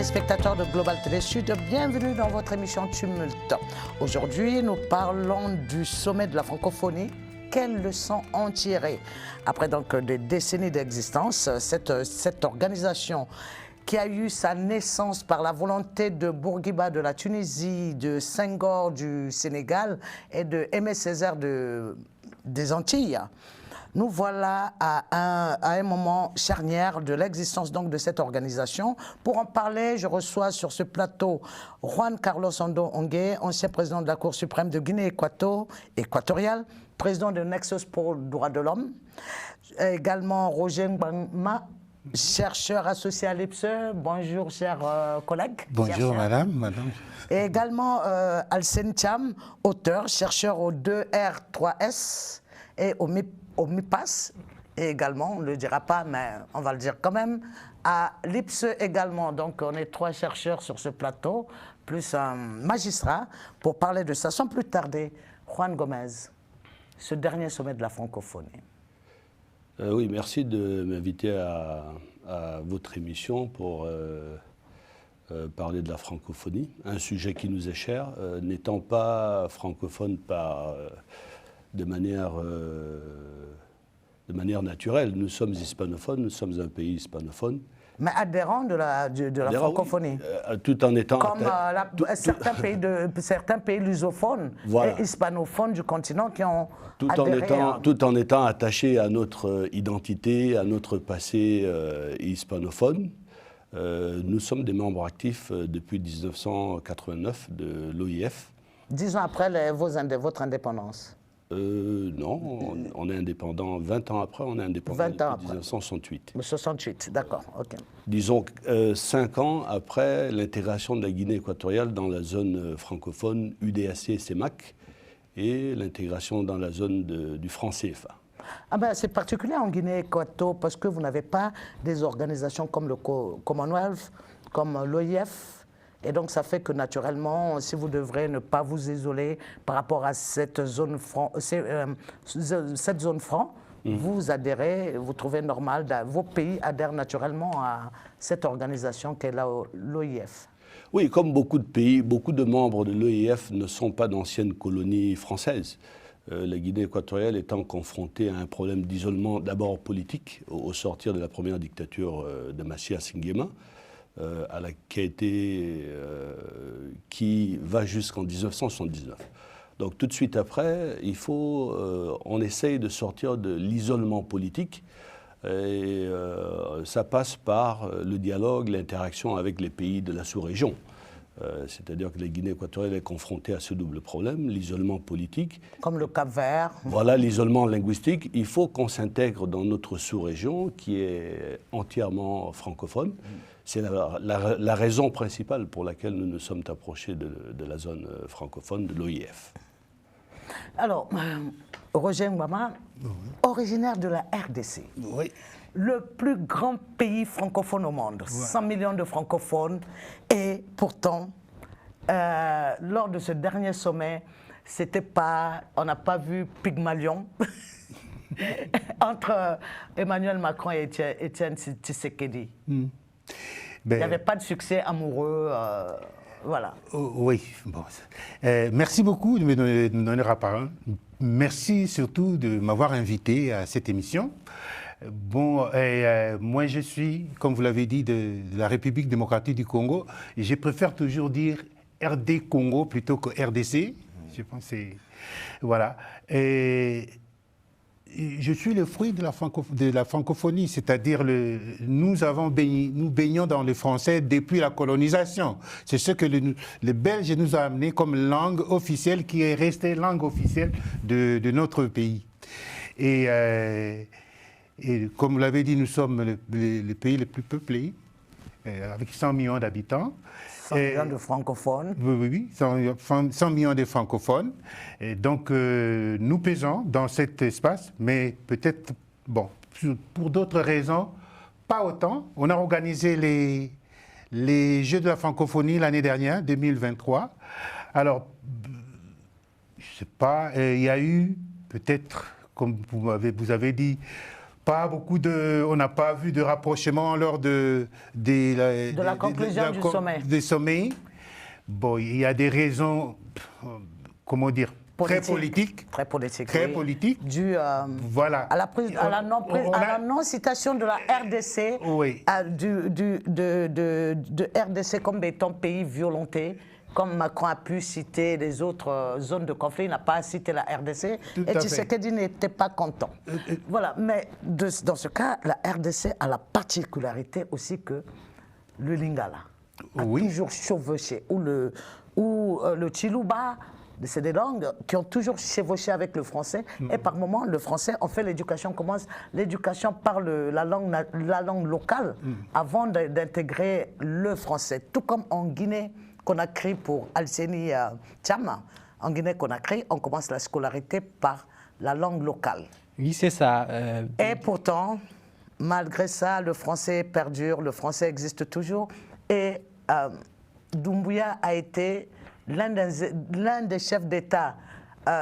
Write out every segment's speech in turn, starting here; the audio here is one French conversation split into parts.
téléspectateurs de Global Télé Sud, bienvenue dans votre émission Tumulte. Aujourd'hui, nous parlons du sommet de la francophonie. Quelles leçons en tirer? Après donc des décennies d'existence, cette organisation qui a eu sa naissance par la volonté de Bourguiba de la Tunisie, de Senghor du Sénégal et de Aimé Césaire des Antilles. Nous voilà à un moment charnière de l'existence donc de cette organisation. Pour en parler, je reçois sur ce plateau Juan Carlos Ondo Ongué, ancien président de la Cour suprême de Guinée équatoriale, président de Nexus pour le droit de l'homme. Également Roger Ngbama, chercheur associé à l'IPSE. Bonjour, cher collègue. Bonjour, madame. Et également Alsen Cham, auteur, chercheur au 2R3S et au MIPAS, et également, on ne le dira pas, mais on va le dire quand même, à l'IPSE également. Donc, on est 3 chercheurs sur ce plateau, plus un magistrat, pour parler de ça. Sans plus tarder, Juan Gomez, ce dernier sommet de la francophonie. Oui, merci de m'inviter à votre émission pour parler de la francophonie, un sujet qui nous est cher, n'étant pas francophone de manière naturelle. Nous sommes hispanophones, nous sommes un pays hispanophone. Mais adhérent de la francophonie. Oui, tout en étant... Comme certains pays lusophones et hispanophones du continent qui ont tout en étant attachés à notre identité, à notre passé hispanophone. Nous sommes des membres actifs depuis 1989 de l'OIF. 10 ans après votre indépendance. Non, on est indépendant 20 ans après, on est indépendant depuis 1968. 68, d'accord, ok. Disons 5 ans après l'intégration de la Guinée équatoriale dans la zone francophone UDAC et CEMAC et l'intégration dans la zone du franc CFA. Ah ben, c'est particulier en Guinée équatoriale parce que vous n'avez pas des organisations comme le Commonwealth, comme l'OIF. Et donc, ça fait que naturellement, si vous devrez ne pas vous isoler par rapport à cette zone franc, vous adhérez, vous trouvez normal, vos pays adhèrent naturellement à cette organisation qu'est l'OIF. Oui, comme beaucoup de pays, beaucoup de membres de l'OIF ne sont pas d'anciennes colonies françaises. La Guinée équatoriale étant confrontée à un problème d'isolement d'abord politique au sortir de la première dictature de Macias Nguema, qui va jusqu'en 1979. Donc tout de suite après, on essaye de sortir de l'isolement politique et ça passe par le dialogue, l'interaction avec les pays de la sous-région. C'est-à-dire que la Guinée équatoriale est confrontée à ce double problème, l'isolement politique. Comme le Cap-Vert. Voilà, l'isolement linguistique. Il faut qu'on s'intègre dans notre sous-région qui est entièrement francophone. C'est la raison principale pour laquelle nous nous sommes approchés de la zone francophone de l'OIF. Alors, Roger Ngbama, originaire de la RDC. Oui. Le plus grand pays francophone au monde, 100 millions de francophones. Et pourtant, lors de ce dernier sommet, on n'a pas vu Pygmalion entre Emmanuel Macron et Étienne Tshisekedi. Il n'y avait pas de succès amoureux, voilà. Oui, bon. Merci beaucoup de me donner la parole. Merci surtout de m'avoir invité à cette émission. Bon, moi je suis, comme vous l'avez dit, de la République démocratique du Congo. Et je préfère toujours dire RD Congo plutôt que RDC. Je pense que c'est... Voilà. Et je suis le fruit de la francophonie, c'est-à-dire nous baignons dans le français depuis la colonisation. C'est ce que les Belges nous ont amené comme langue officielle qui est restée langue officielle de notre pays. Et comme vous l'avez dit, nous sommes le pays le plus peuplé, avec 100 millions d'habitants. 100 millions de francophones. Oui, 100 millions de francophones. Et donc, nous pesons dans cet espace, mais peut-être, bon, pour d'autres raisons, pas autant. On a organisé les Jeux de la francophonie l'année dernière, 2023. Alors, je ne sais pas, il y a eu peut-être, comme vous avez dit, on n'a pas vu de rapprochement lors de la conclusion du sommet. Des sommets. Bon, il y a des raisons, comment dire, très politiques. Très politiques. Très oui. politiques. Dû voilà. à la non-citation de la RDC, oui. de RDC comme étant pays violenté. Comme Macron a pu citer les autres zones de conflit, il n'a pas cité la RDC. Et Tshisekedi n'était pas content. Voilà, mais dans ce cas, la RDC a la particularité aussi que le Lingala a toujours chevauché, ou le Chiluba, c'est des langues qui ont toujours chevauché avec le français. Et par moments, le français, on fait l'éducation, l'éducation par la langue locale avant d'intégrer le français. Tout comme en Guinée, Conakry pour Alseni Tchama. En Guinée-Conakry, on commence la scolarité par la langue locale. Oui, c'est ça. Et pourtant, malgré ça, le français perdure, le français existe toujours. Et Doumbouya a été l'un des chefs d'État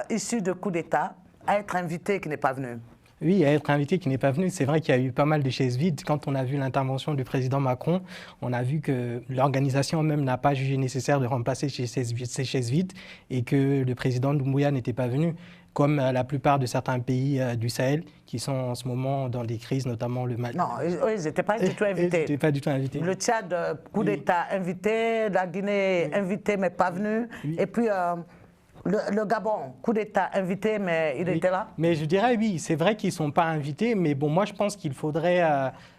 issus de coup d'État à être invité qui n'est pas venu. Oui, à être invité qui n'est pas venu. C'est vrai qu'il y a eu pas mal de chaises vides. Quand on a vu l'intervention du président Macron, on a vu que l'organisation même n'a pas jugé nécessaire de remplacer ces chaises vides et que le président Doumbouya n'était pas venu, comme la plupart de certains pays du Sahel qui sont en ce moment dans des crises, notamment le Mali. Non, ils n'étaient pas du tout invités. Ils n'étaient pas du tout invités. Le Tchad, coup d'État invité, la Guinée invité mais pas venu, et puis... Le Gabon, coup d'État invité, mais il était là. Mais je dirais oui, c'est vrai qu'ils ne sont pas invités, mais bon, moi je pense qu'il faudrait...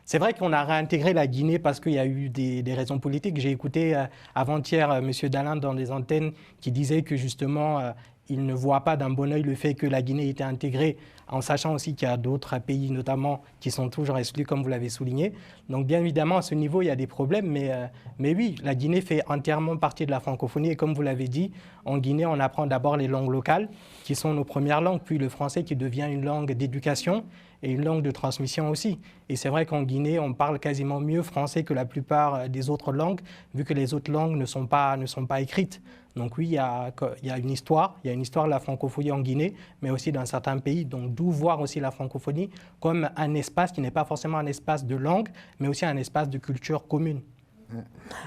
c'est vrai qu'on a réintégré la Guinée parce qu'il y a eu des raisons politiques. J'ai écouté avant-hier M. Dalin dans les antennes qui disait que justement... il ne voit pas d'un bon œil le fait que la Guinée ait été intégrée, en sachant aussi qu'il y a d'autres pays, notamment, qui sont toujours exclus, comme vous l'avez souligné. Donc, bien évidemment, à ce niveau, il y a des problèmes, mais oui, la Guinée fait entièrement partie de la francophonie. Et comme vous l'avez dit, en Guinée, on apprend d'abord les langues locales, qui sont nos premières langues, puis le français qui devient une langue d'éducation et une langue de transmission aussi. Et c'est vrai qu'en Guinée, on parle quasiment mieux français que la plupart des autres langues, vu que les autres langues ne sont pas écrites. Donc oui, il y a une histoire de la francophonie en Guinée, mais aussi dans certains pays. Donc d'où voir aussi la francophonie comme un espace qui n'est pas forcément un espace de langue, mais aussi un espace de culture commune.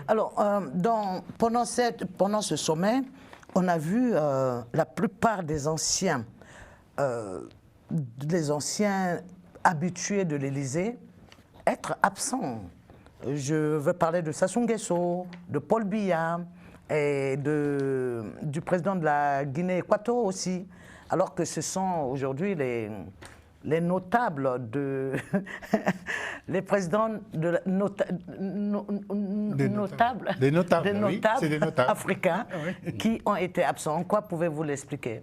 Alors, pendant ce sommet, on a vu la plupart des anciens habitués de l'Élysée être absents. Je veux parler de Sassou Nguesso, de Paul Biya, et du président de la Guinée équatoriale aussi, alors que ce sont aujourd'hui les notables les présidents des notables africains qui ont été absents. En quoi pouvez-vous l'expliquer?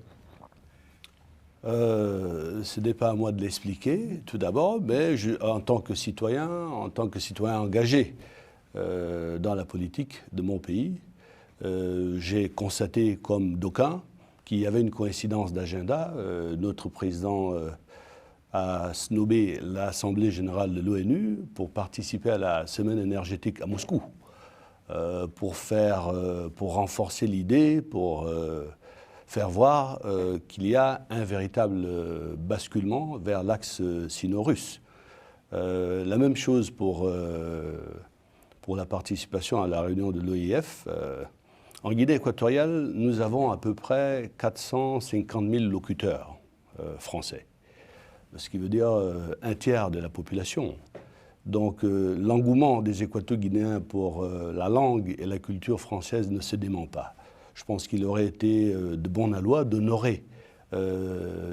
Ce n'est pas à moi de l'expliquer, tout d'abord, mais en tant que citoyen engagé dans la politique de mon pays, j'ai constaté comme d'aucuns qu'il y avait une coïncidence d'agenda. Notre président a snobé l'Assemblée générale de l'ONU pour participer à la semaine énergétique à Moscou, pour renforcer l'idée, pour faire voir qu'il y a un véritable basculement vers l'axe sino-russe. La même chose pour la participation à la réunion de l'OIF. En Guinée équatoriale, nous avons à peu près 450 000 locuteurs français, ce qui veut dire un tiers de la population. Donc l'engouement des Équato-Guinéens pour la langue et la culture française ne se dément pas. Je pense qu'il aurait été de bon aloi d'honorer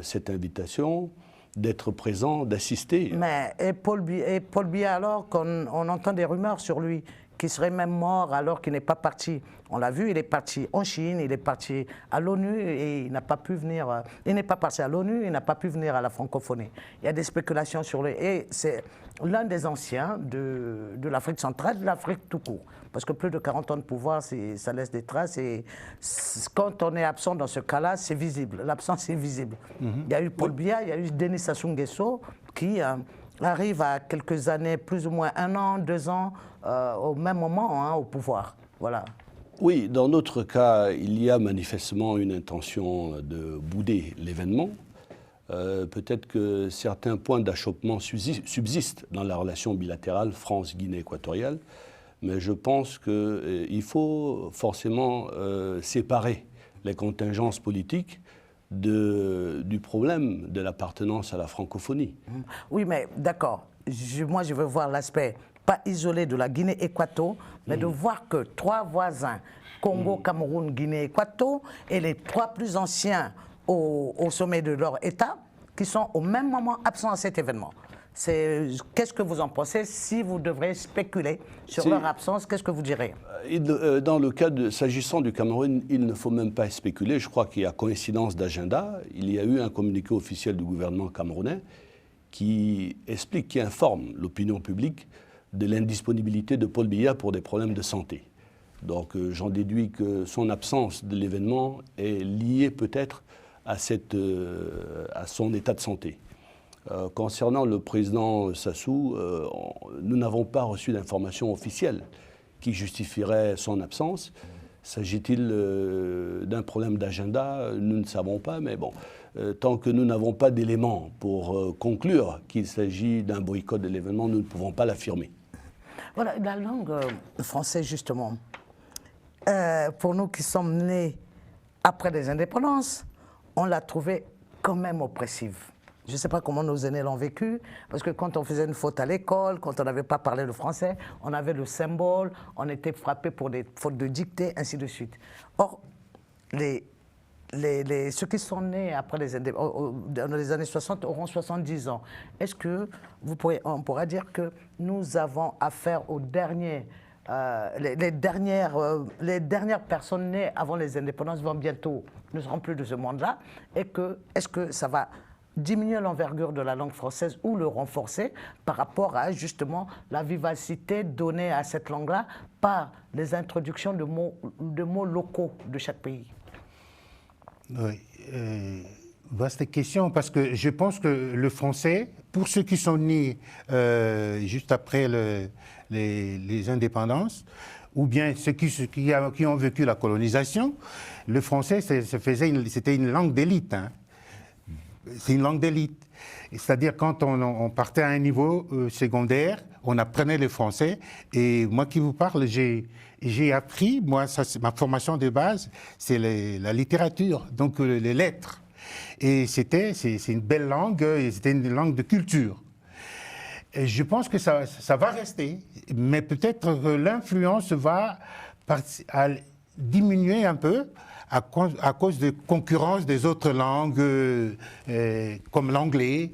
cette invitation, d'être présent, d'assister. Mais et Paul Biya, alors qu'on entend des rumeurs sur lui, qui serait même mort alors qu'il n'est pas parti. On l'a vu, il est parti en Chine, il est parti à l'ONU et il n'a pas pu venir. Il n'est pas parti à l'ONU, il n'a pas pu venir à la francophonie. Il y a des spéculations sur lui. Et c'est l'un des anciens de l'Afrique centrale, de l'Afrique tout court. Parce que plus de 40 ans de pouvoir, ça laisse des traces. Et quand on est absent dans ce cas-là, c'est visible. L'absence est visible. Il y a eu Paul Biya, il y a eu Denis Sassou Nguesso qui arrive à quelques années, plus ou moins 1 an, 2 ans, au même moment au pouvoir. Voilà. Oui, dans notre cas, il y a manifestement une intention de bouder l'événement. Peut-être que certains points d'achoppement subsistent dans la relation bilatérale France-Guinée équatoriale, mais je pense qu'il faut forcément séparer les contingences politiques du problème de l'appartenance à la francophonie. Oui, mais d'accord. Moi, je veux voir l'aspect pas isolé de la Guinée-Équato, mais de voir que 3 voisins, Congo, Cameroun, Guinée-Équato, et les 3 plus anciens au sommet de leur État, qui sont au même moment absents à cet événement. Qu'est-ce que vous en pensez? Si vous devrez spéculer sur leur absence, qu'est-ce que vous direz? Dans le cas s'agissant du Cameroun, il ne faut même pas spéculer. Je crois qu'il y a coïncidence d'agenda. Il y a eu un communiqué officiel du gouvernement camerounais qui explique, qui informe l'opinion publique de l'indisponibilité de Paul Biya pour des problèmes de santé. Donc j'en déduis que son absence de l'événement est liée peut-être à son état de santé. Concernant le président Sassou, nous n'avons pas reçu d'informations officielles qui justifieraient son absence. S'agit-il d'un problème d'agenda? Nous ne savons pas, mais bon, tant que nous n'avons pas d'éléments pour conclure qu'il s'agit d'un boycott de l'événement, nous ne pouvons pas l'affirmer. Voilà, la langue française, justement, pour nous qui sommes nés après les indépendances, on l'a trouvée quand même oppressive. Je ne sais pas comment nos aînés l'ont vécu, parce que quand on faisait une faute à l'école, quand on n'avait pas parlé le français, on avait le symbole, on était frappé pour des fautes de dictée, ainsi de suite. Or, ceux qui sont nés après dans les années 60 auront 70 ans. Est-ce que on pourra dire que nous avons affaire aux derniers, les dernières personnes nées avant les indépendances ne seront plus de ce monde-là, et est-ce que ça va diminuer l'envergure de la langue française ou le renforcer par rapport à justement la vivacité donnée à cette langue-là par les introductions de mots locaux de chaque pays? Oui, vaste question, parce que je pense que le français, pour ceux qui sont nés juste après les indépendances, ou bien ceux qui ont vécu la colonisation, le français, c'était une langue d'élite. Hein. C'est une langue d'élite. C'est-à-dire quand on partait à un niveau secondaire, on apprenait le français. Et moi qui vous parle, j'ai appris, ma formation de base, c'est la littérature, donc les lettres. Et c'est une belle langue, c'était une langue de culture. Et je pense que ça va rester, mais peut-être que l'influence va diminuer un peu à cause de concurrence des autres langues, comme l'anglais,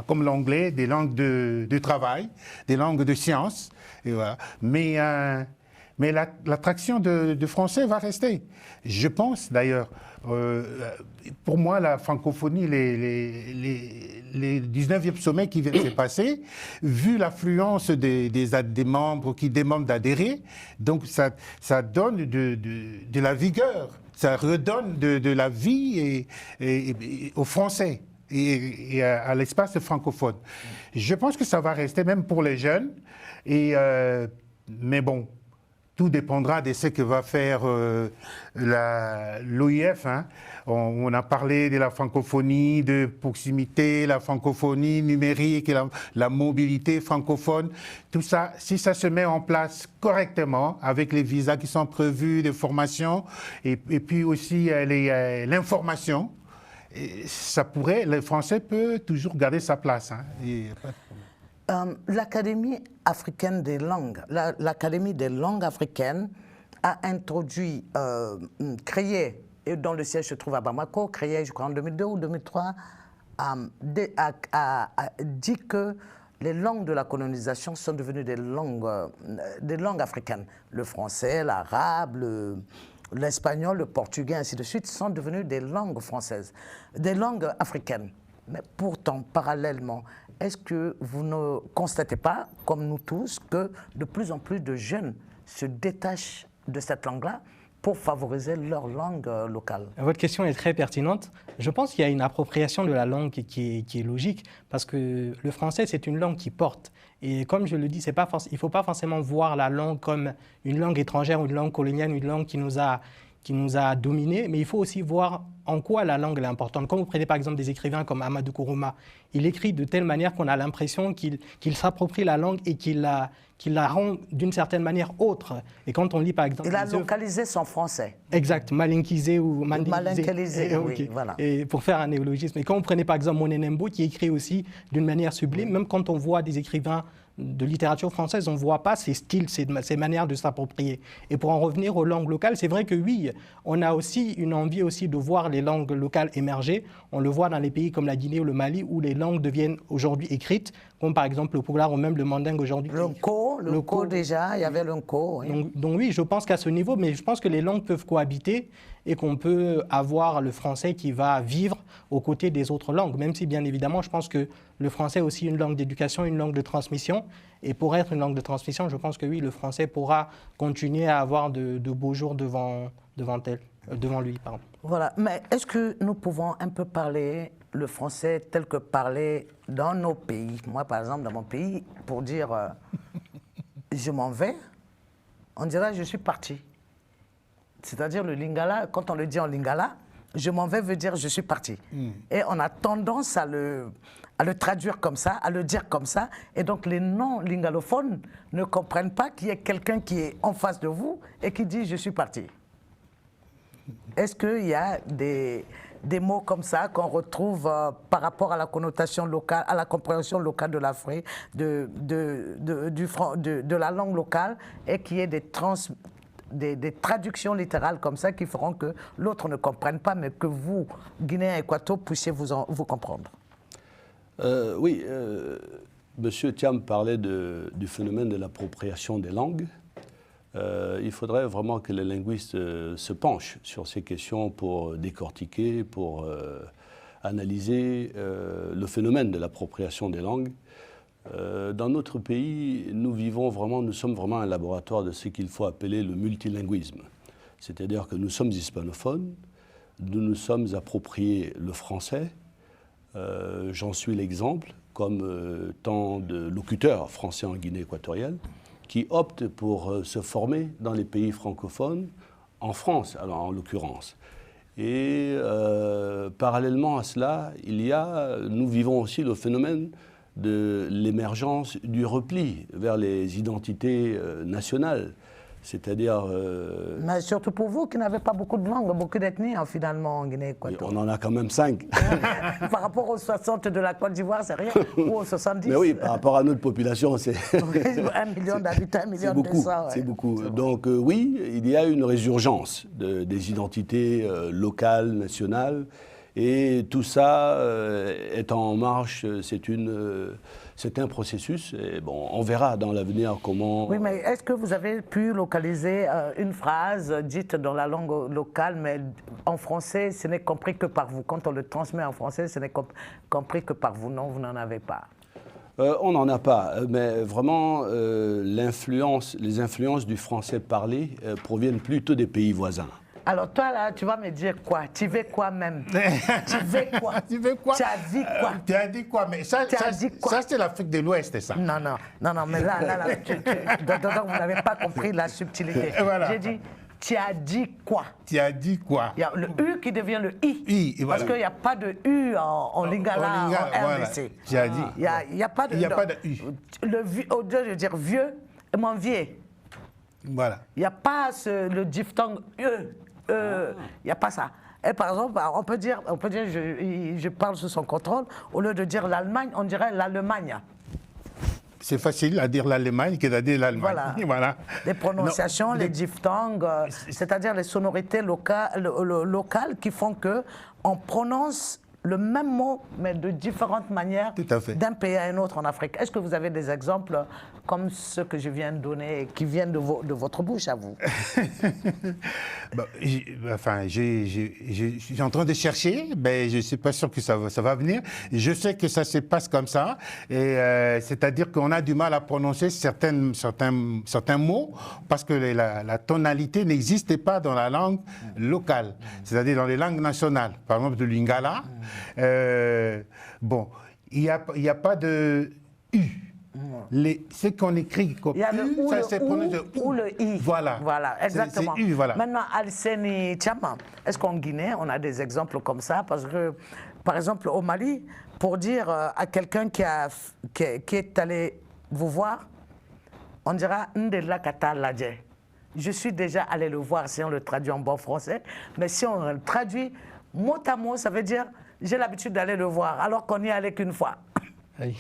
comme l'anglais, des langues de travail, des langues de sciences. Et voilà. Mais l'attraction de français va rester. Je pense d'ailleurs, pour moi, la francophonie, les 19e sommets qui viennent de se passer, vu l'affluence des membres qui demandent d'adhérer, donc ça donne de la vigueur, ça redonne de la vie aux Français et à l'espace francophone. Je pense que ça va rester même pour les jeunes, mais bon, tout dépendra de ce que va faire l'OIF. Hein. On a parlé de la francophonie de proximité, la francophonie numérique, et la mobilité francophone. Tout ça, si ça se met en place correctement, avec les visas qui sont prévus, de formation, et puis aussi l'information, le français peut toujours garder sa place. Hein. L'Académie africaine des langues, l'Académie des langues africaines a introduit, créé, et dont le siège se trouve à Bamako, créé je crois en 2002 ou 2003, a dit que les langues de la colonisation sont devenues des langues africaines. Le français, l'arabe, l'espagnol, le portugais, ainsi de suite, sont devenus des langues françaises, des langues africaines. Mais pourtant, parallèlement, est-ce que vous ne constatez pas, comme nous tous, que de plus en plus de jeunes se détachent de cette langue-là pour favoriser leur langue locale? Votre question est très pertinente. Je pense qu'il y a une appropriation de la langue qui est logique, parce que le français, c'est une langue qui porte. Et comme je le dis, il ne faut pas forcément voir la langue comme une langue étrangère, ou une langue coloniale, une langue qui nous a qui nous a dominés, mais il faut aussi voir en quoi la langue est importante. Quand vous prenez par exemple des écrivains comme Amadou Kourouma, il écrit de telle manière qu'on a l'impression qu'il s'approprie la langue et qu'il la rend d'une certaine manière autre. Et quand on lit par exemple... Il a localisé son français. Exact, malinkisé ou Malinkisé, oui, okay. voilà. Et pour faire un néologisme. Et quand vous prenez par exemple Monenembo, qui écrit aussi d'une manière sublime, même quand on voit des écrivains de littérature française, on ne voit pas ces styles, ces manières de s'approprier. Et pour en revenir aux langues locales, c'est vrai que oui, on a aussi une envie aussi de voir les langues locales émerger. On le voit dans les pays comme la Guinée ou le Mali, où les langues deviennent aujourd'hui écrites, comme par exemple le Pulaar ou même le Mandingue aujourd'hui. Le Nko déjà, il y avait le Nko. Oui. Donc oui, je pense qu'à ce niveau, mais je pense que les langues peuvent cohabiter et qu'on peut avoir le français qui va vivre aux côtés des autres langues, même si bien évidemment, je pense que le français est aussi une langue d'éducation, une langue de transmission. Et pour être une langue de transmission, je pense que oui, le français pourra continuer à avoir de beaux jours devant lui. Pardon. Voilà, mais est-ce que nous pouvons un peu parler le français tel que parlé dans nos pays? Moi, par exemple, dans mon pays, pour dire je m'en vais, on dirait je suis parti. C'est-à-dire le lingala, quand on le dit en lingala, je m'en vais veut dire je suis parti. Et on a tendance à le traduire comme ça, à le dire comme ça. Et donc les non-lingalophones ne comprennent pas qu'il y ait quelqu'un qui est en face de vous et qui dit je suis parti. Est-ce qu'il y a des mots comme ça qu'on retrouve par rapport à la connotation locale, à la compréhension locale de l'Afrique, de la langue locale, et qu'il y ait des traductions littérales comme ça qui feront que l'autre ne comprenne pas, mais que vous, Guinéens équatoriaux, puissiez vous comprendre? Oui, Monsieur Thiam parlait du phénomène de l'appropriation des langues. Il faudrait vraiment que les linguistes se penchent sur ces questions pour décortiquer, pour analyser le phénomène de l'appropriation des langues. Dans notre pays, nous sommes vraiment un laboratoire de ce qu'il faut appeler le multilinguisme. C'est-à-dire que nous sommes hispanophones, nous nous sommes appropriés le français. J'en suis l'exemple, comme tant de locuteurs français en Guinée équatoriale, qui optent pour se former dans les pays francophones, en France, alors en l'occurrence. Et parallèlement à cela, nous vivons aussi le phénomène de l'émergence du repli vers les identités nationales. C'est-à-dire... Mais surtout pour vous qui n'avez pas beaucoup de langues, beaucoup d'ethnies finalement en Guinée équatoriale. On en a quand même 5. Par rapport aux 60 de la Côte d'Ivoire, c'est rien. Ou aux 70. Mais oui, par rapport à notre population, c'est... 1 million d'habitants, 1 million de 200. C'est beaucoup. Donc oui, il y a une résurgence des identités locales, nationales. Et tout ça est en marche, c'est un processus. Et bon, on verra dans l'avenir comment... Oui, mais est-ce que vous avez pu localiser une phrase dite dans la langue locale, mais en français, ce n'est compris que par vous? Quand on le transmet en français, ce n'est compris que par vous. Non, vous n'en avez pas. On n'en a pas, mais vraiment, les influences du français parlé proviennent plutôt des pays voisins. Alors toi, là, tu vas me dire quoi? Tu veux quoi même? Tu veux quoi? Tu veux quoi? Tu as dit quoi? Tu as dit quoi? Mais ça c'est l'Afrique de l'Ouest, ça. Non, mais là, donc vous n'avez pas compris la subtilité. Voilà. J'ai dit, tu as dit quoi? Tu as dit quoi? Il y a le U qui devient le I. Voilà. Parce qu'il n'y a pas de U en lingala, en RDC. Tu as dit. Il n'y a pas de U. Au lieu de dire vieux, mon vieux. Voilà. Il n'y a pas le diphtongue E. Il n'y a pas ça. Et par exemple, on peut dire je parle sous son contrôle, au lieu de dire l'Allemagne, on dirait l'Allemagne. C'est facile à dire l'Allemagne que de dire l'Allemagne. Voilà. Les prononciations, les diphtongues, c'est-à-dire les sonorités locales qui font qu'on prononce le même mot, mais de différentes manières d'un pays à un autre en Afrique. Est-ce que vous avez des exemples comme ceux que je viens de donner, qui viennent de votre bouche à vous? Bon, je suis en train de chercher, mais je ne suis pas sûr que ça va venir. Je sais que ça se passe comme ça, c'est-à-dire qu'on a du mal à prononcer certains mots parce que la tonalité n'existe pas dans la langue locale, c'est-à-dire dans les langues nationales. Par exemple, le lingala, bon, il n'y a pas de U. Ce qu'on écrit comme Il y a le U, ou, ça le se ou, prononce ou le I. Voilà. Voilà, exactement. C'est U, voilà. Maintenant, Alseni Tchama, est-ce qu'en Guinée, on a des exemples comme ça? Parce que, par exemple, au Mali, pour dire à quelqu'un qui est allé vous voir, on dira Ndela Kata Ladje. Je suis déjà allé le voir si on le traduit en bon français, mais si on le traduit mot à mot, ça veut dire j'ai l'habitude d'aller le voir, alors qu'on n'y allait qu'une fois. Oui.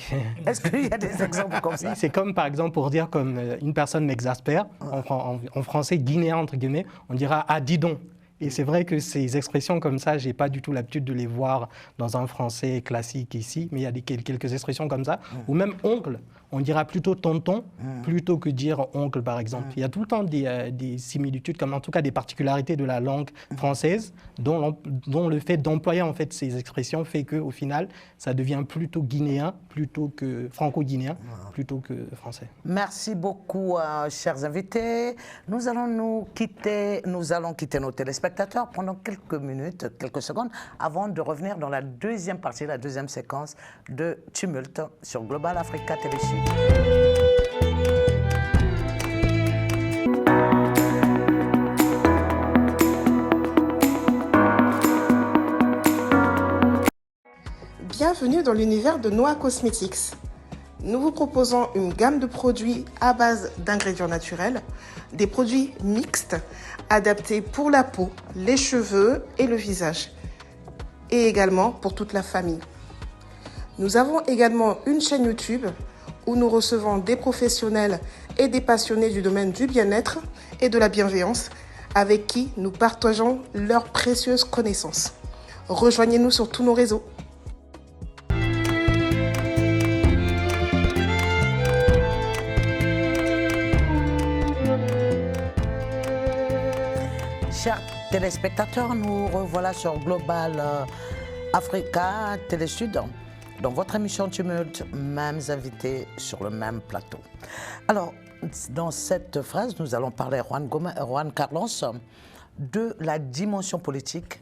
Est-ce qu'il y a des exemples comme ça? Oui, c'est comme par exemple pour dire comme une personne m'exaspère, en français guinéen entre guillemets, on dira ah dis donc. Et c'est vrai que ces expressions comme ça, j'ai pas du tout l'habitude de les voir dans un français classique ici, mais il y a quelques expressions comme ça, ou même oncle. On dira plutôt tonton plutôt que dire oncle, par exemple. Il y a tout le temps des similitudes, comme en tout cas des particularités de la langue française, dont le fait d'employer en fait ces expressions fait qu'au final, ça devient plutôt guinéen, plutôt que franco-guinéen, plutôt que français. Merci beaucoup, chers invités. Nous allons quitter nos téléspectateurs pendant quelques minutes, quelques secondes, avant de revenir dans la deuxième partie, la deuxième séquence de Tumulte sur Global Africa Télésud. Bienvenue dans l'univers de Noah Cosmetics. Nous vous proposons une gamme de produits à base d'ingrédients naturels, des produits mixtes adaptés pour la peau, les cheveux et le visage, et également pour toute la famille. Nous avons également une chaîne YouTube où nous recevons des professionnels et des passionnés du domaine du bien-être et de la bienveillance avec qui nous partageons leurs précieuses connaissances. Rejoignez-nous sur tous nos réseaux. Chers téléspectateurs, nous revoilà sur Global Africa Télésud. Dans votre émission Tumulte, mêmes invités sur le même plateau. Alors, dans cette phrase, nous allons parler, Juan Carlos, de la dimension politique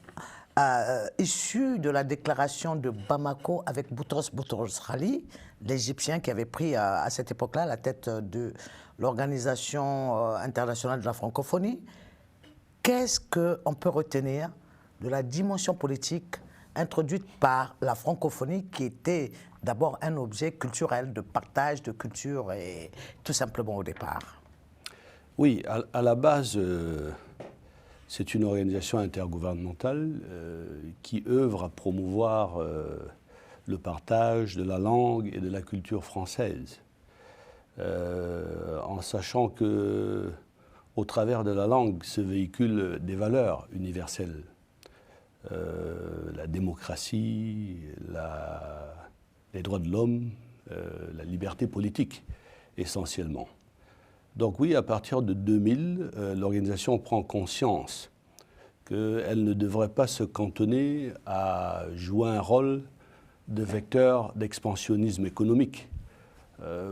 issue de la déclaration de Bamako avec Boutros Boutros-Ghali, l'Égyptien qui avait pris à cette époque-là la tête de l'Organisation internationale de la francophonie. Qu'est-ce qu'on peut retenir de la dimension politique introduite par la francophonie, qui était d'abord un objet culturel, de partage de culture, et tout simplement au départ? Oui, à la base, c'est une organisation intergouvernementale qui œuvre à promouvoir le partage de la langue et de la culture française, en sachant que au travers de la langue se véhiculent des valeurs universelles. La démocratie, les droits de l'homme, la liberté politique, essentiellement. Donc oui, à partir de 2000, l'organisation prend conscience qu'elle ne devrait pas se cantonner à jouer un rôle de vecteur d'expansionnisme économique,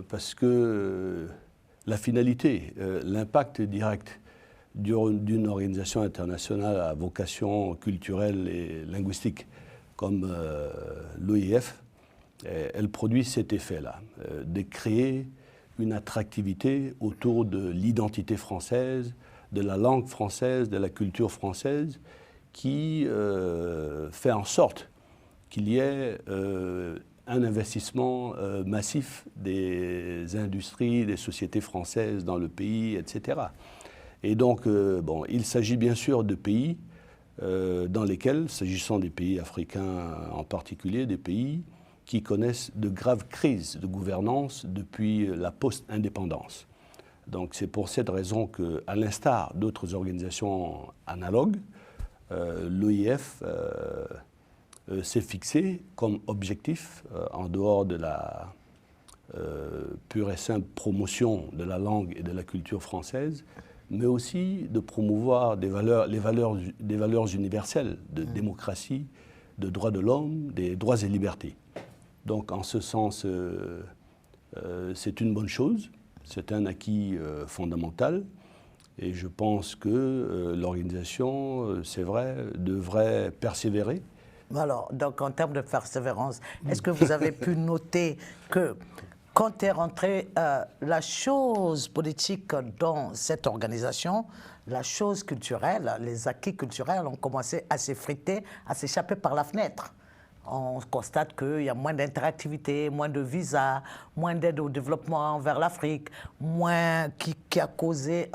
parce que la finalité, l'impact direct d'une organisation internationale à vocation culturelle et linguistique comme l'OIF, elle produit cet effet-là, de créer une attractivité autour de l'identité française, de la langue française, de la culture française, qui fait en sorte qu'il y ait un investissement massif des industries, des sociétés françaises dans le pays, etc. Et donc, bon, il s'agit bien sûr de pays dans lesquels, s'agissant des pays africains en particulier, des pays qui connaissent de graves crises de gouvernance depuis la post-indépendance. Donc c'est pour cette raison qu'à l'instar d'autres organisations analogues, l'OIF s'est fixé comme objectif, en dehors de la pure et simple promotion de la langue et de la culture française, mais aussi de promouvoir des valeurs universelles de démocratie, de droits de l'homme, des droits et libertés. Donc en ce sens, c'est une bonne chose, c'est un acquis fondamental, et je pense que l'organisation, c'est vrai, devrait persévérer. Alors, donc en termes de persévérance, est-ce que vous avez pu noter que quand est rentrée la chose politique dans cette organisation, la chose culturelle, les acquis culturels ont commencé à s'effriter, à s'échapper par la fenêtre. On constate qu'il y a moins d'interactivité, moins de visas, moins d'aide au développement vers l'Afrique, moins qui a causé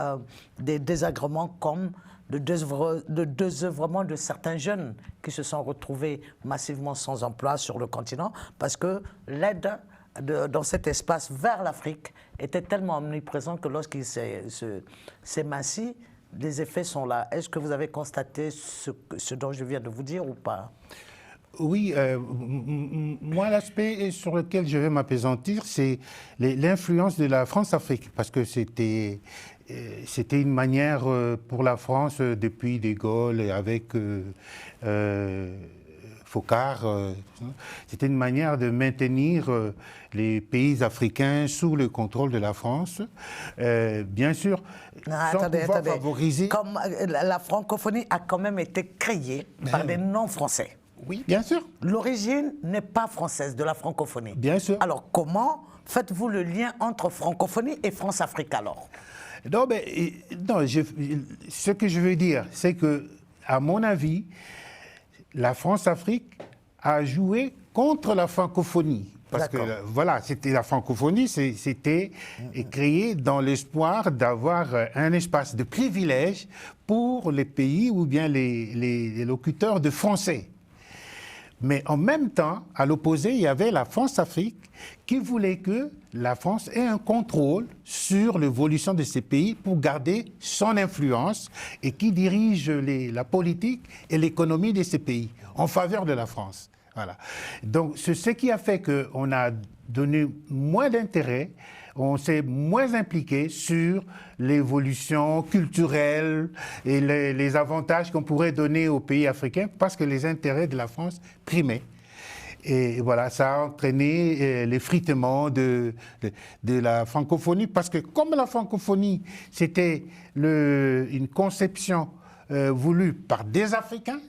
des désagréments comme le désœuvrement de certains jeunes qui se sont retrouvés massivement sans emploi sur le continent parce que l'aide dans cet espace vers l'Afrique était tellement omniprésente que lorsqu'il s'émassit, les effets sont là. Est-ce que vous avez constaté ce dont je viens de vous dire ou pas ? Oui, moi, l'aspect sur lequel je vais m'appesantir, c'est l'influence de la France-Afrique, parce que c'était une manière pour la France, depuis De Gaulle et avec Focard, c'était une manière de maintenir les pays africains sous le contrôle de la France. Bien sûr, sans pouvoir favoriser... Comme la francophonie a quand même été créée par des non-français. Oui, bien sûr. L'origine n'est pas française de la francophonie. Bien sûr. Alors, comment faites-vous le lien entre francophonie et France-Afrique alors ? Non, mais ce que je veux dire, c'est que, à mon avis, la France-Afrique a joué contre la francophonie. Parce que, voilà, c'était la francophonie, c'était créé dans l'espoir d'avoir un espace de privilège pour les pays ou bien les locuteurs de français. Mais en même temps, à l'opposé, il y avait la France-Afrique qui voulait que la France ait un contrôle sur l'évolution de ces pays pour garder son influence et qui dirige la politique et l'économie de ces pays en faveur de la France. Voilà. Donc, c'est ce qui a fait qu'on a donné moins d'intérêt, on s'est moins impliqué sur l'évolution culturelle et les avantages qu'on pourrait donner aux pays africains parce que les intérêts de la France primaient. Et voilà, ça a entraîné l'effritement de la francophonie parce que comme la francophonie, c'était une conception voulue par des Africains,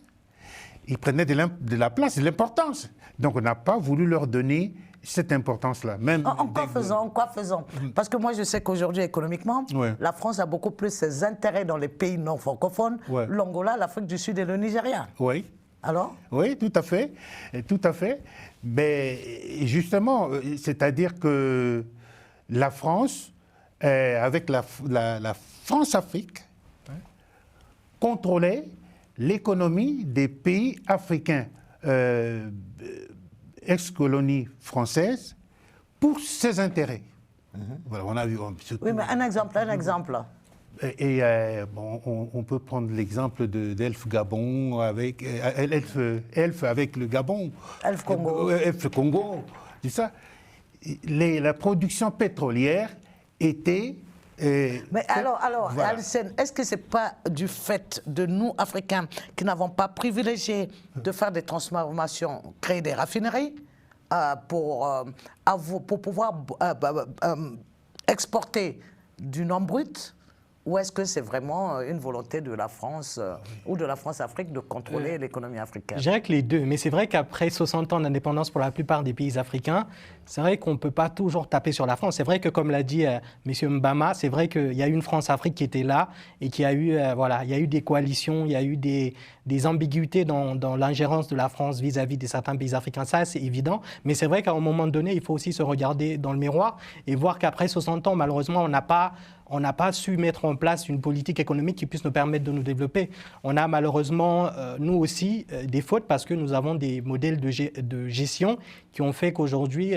ils prenaient de la place, de l'importance. Donc on n'a pas voulu leur donner cette importance-là. En quoi faisant Parce que moi, je sais qu'aujourd'hui, économiquement, ouais, la France a beaucoup plus ses intérêts dans les pays non francophones, ouais, l'Angola, l'Afrique du Sud et le Nigeria. Oui. Alors ? Oui, tout à fait. Tout à fait. Mais justement, c'est-à-dire que la France, avec la France-Afrique, contrôlait l'économie des pays africains ex-colonie française pour ses intérêts. Voilà, on a vu. Oui, mais un exemple. Et on peut prendre l'exemple d'Elf Gabon avec Elf avec le Gabon. Elf Congo. Elf Congo, c'est ça. La production pétrolière était. Mais alors voilà. Alcène, est-ce que ce n'est pas du fait de nous, Africains, qui n'avons pas privilégié de faire des transformations, créer des raffineries pour pouvoir exporter du non brut? Ou est-ce que c'est vraiment une volonté de la France ou de la France-Afrique de contrôler l'économie africaine? Je dirais que les deux, mais c'est vrai qu'après 60 ans d'indépendance pour la plupart des pays africains, c'est vrai qu'on ne peut pas toujours taper sur la France. C'est vrai que, comme l'a dit M. Mbama, c'est vrai qu'il y a eu une France-Afrique qui était là et qu'il y a eu, il y a eu des coalitions, il y a eu des ambiguïtés dans l'ingérence de la France vis-à-vis de certains pays africains. Ça, c'est évident. Mais c'est vrai qu'à un moment donné, il faut aussi se regarder dans le miroir et voir qu'après 60 ans, malheureusement, on n'a pas su mettre en place une politique économique qui puisse nous permettre de nous développer. On a malheureusement, nous aussi, des fautes parce que nous avons des modèles de gestion qui ont fait qu'aujourd'hui,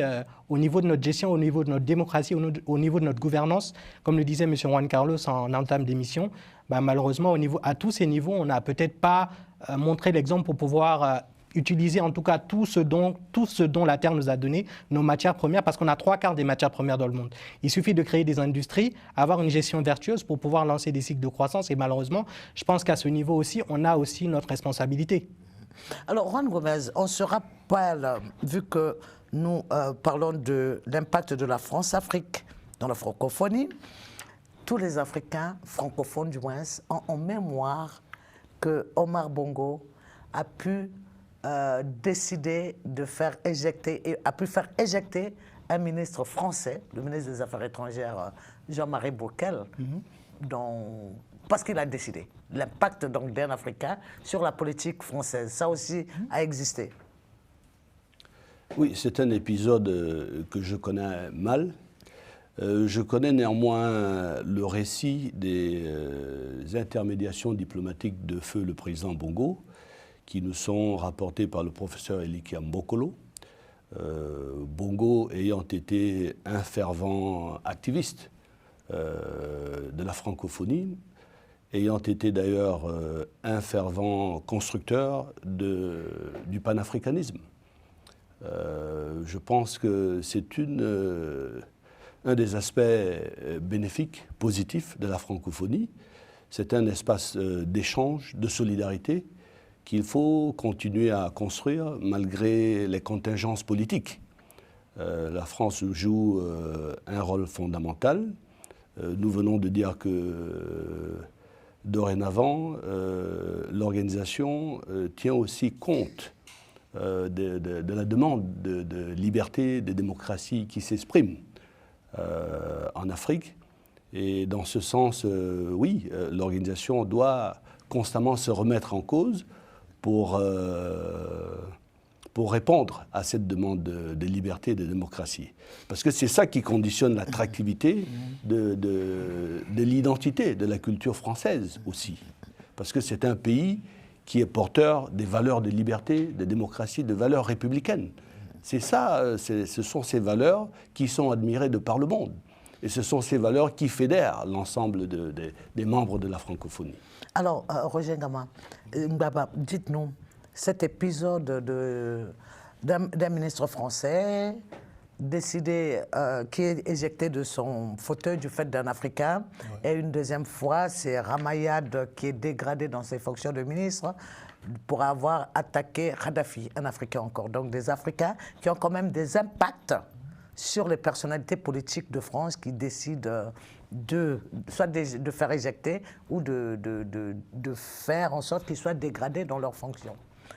au niveau de notre gestion, au niveau de notre démocratie, au niveau de notre gouvernance, comme le disait M. Juan Carlos en entame d'émission, malheureusement, à tous ces niveaux, on n'a peut-être pas montré l'exemple pour pouvoir utiliser en tout cas tout ce dont la Terre nous a donné, nos matières premières, parce qu'on a 3/4 des matières premières dans le monde. Il suffit de créer des industries, avoir une gestion vertueuse pour pouvoir lancer des cycles de croissance. Et malheureusement, je pense qu'à ce niveau aussi, on a aussi notre responsabilité. Alors, Juan Gomez, on se rappelle, vu que nous parlons de l'impact de la France-Afrique dans la francophonie, tous les Africains, francophones du moins, ont en mémoire que Omar Bongo a pu décider de faire éjecter, et a pu faire éjecter un ministre français, le ministre des Affaires étrangères, Jean-Marie Bockel, parce qu'il a décidé. L'impact donc d'un Africain sur la politique française, ça aussi a existé. Oui, c'est un épisode que je connais mal. Je connais néanmoins le récit des intermédiations diplomatiques de feu le président Bongo, qui nous sont rapportés par le professeur Elikia Mbokolo. Bongo ayant été un fervent activiste de la francophonie, ayant été d'ailleurs un fervent constructeur du panafricanisme. Je pense que c'est un des aspects bénéfiques, positifs de la francophonie. C'est un espace d'échange, de solidarité qu'il faut continuer à construire malgré les contingences politiques. La France joue un rôle fondamental. Nous venons de dire que dorénavant, l'organisation tient aussi compte de la demande de liberté, de démocratie qui s'exprime en Afrique. Et dans ce sens, oui, l'organisation doit constamment se remettre en cause pour répondre à cette demande de liberté et de démocratie. Parce que c'est ça qui conditionne l'attractivité de l'identité, de la culture française aussi. Parce que c'est un pays qui est porteur des valeurs de liberté, de démocratie, de valeurs républicaines. C'est ça, ce sont ces valeurs qui sont admirées de par le monde. Et ce sont ces valeurs qui fédèrent l'ensemble des membres de la francophonie. Alors, Roger Ngaba, dites-nous, cet épisode d'un ministre français décidé, qui est éjecté de son fauteuil du fait d'un Africain, et une deuxième fois, c'est Ramayad qui est dégradé dans ses fonctions de ministre pour avoir attaqué Kadhafi, un Africain encore. Donc des Africains qui ont quand même des impacts sur les personnalités politiques de France qui décident soit de faire éjecter ou de faire en sorte qu'ils soient dégradés dans leurs fonctions.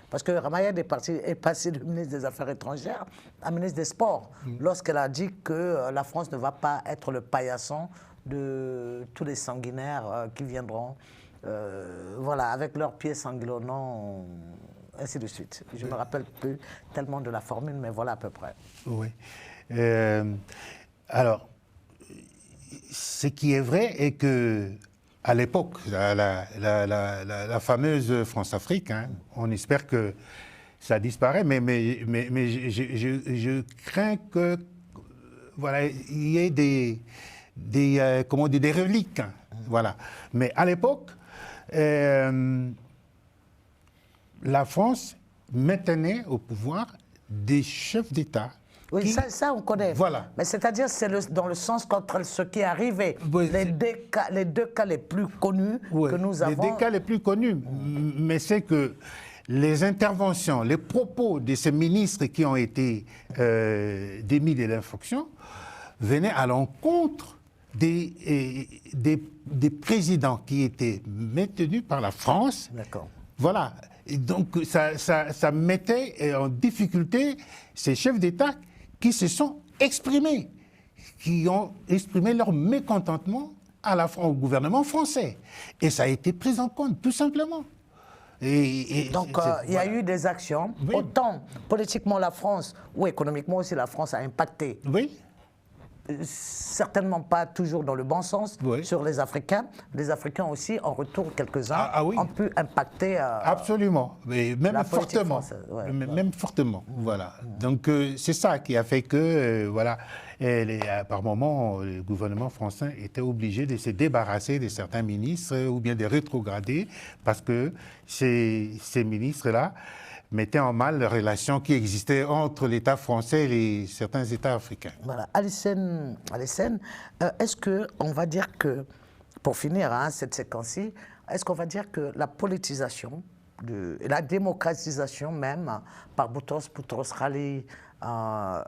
Parce que Ramayad est passé de ministre des Affaires étrangères à ministre des Sports, lorsqu'elle a dit que la France ne va pas être le paillasson de tous les sanguinaires qui viendront, voilà, avec leurs pieds sanglonnants, ainsi de suite. Je ne me rappelle plus tellement de la formule, mais voilà à peu près. Oui. Alors, ce qui est vrai est que à l'époque, la fameuse France-Afrique, hein, on espère que ça disparaît, mais je crains que voilà, il y ait des reliques, hein, voilà. Mais à l'époque, la France maintenait au pouvoir des chefs d'État. Oui, ça on connaît. Voilà. Mais c'est-à-dire, c'est dans le sens contre ce qui est arrivé. Oui, les deux cas les plus connus que nous avons. Les deux cas les plus connus. Mais c'est que les interventions, les propos de ces ministres qui ont été démis de l'infraction venaient à l'encontre des présidents qui étaient maintenus par la France. D'accord. Voilà. Et donc, ça mettait en difficulté ces chefs d'État qui se sont exprimés, qui ont exprimé leur mécontentement au gouvernement français. Et ça a été pris en compte, tout simplement. Donc, il y a eu des actions, oui. Autant politiquement la France, ou économiquement aussi la France a impacté. Oui. Certainement pas toujours dans le bon sens, oui. Sur les Africains. Les Africains aussi, en retour, quelques-uns oui. ont pu impacter. Absolument, mais même fortement. Ouais, même fortement, voilà. Donc c'est ça qui a fait que, voilà, par moments, le gouvernement français était obligé de se débarrasser de certains ministres ou bien de rétrograder parce que ces ministres-là mettait en mal les relations qui existaient entre l'État français et certains États africains. Voilà. Alessène, est-ce qu'on va dire que, pour finir cette séquence-ci, est-ce qu'on va dire que la politisation, la démocratisation même, par Boutros Ghali, a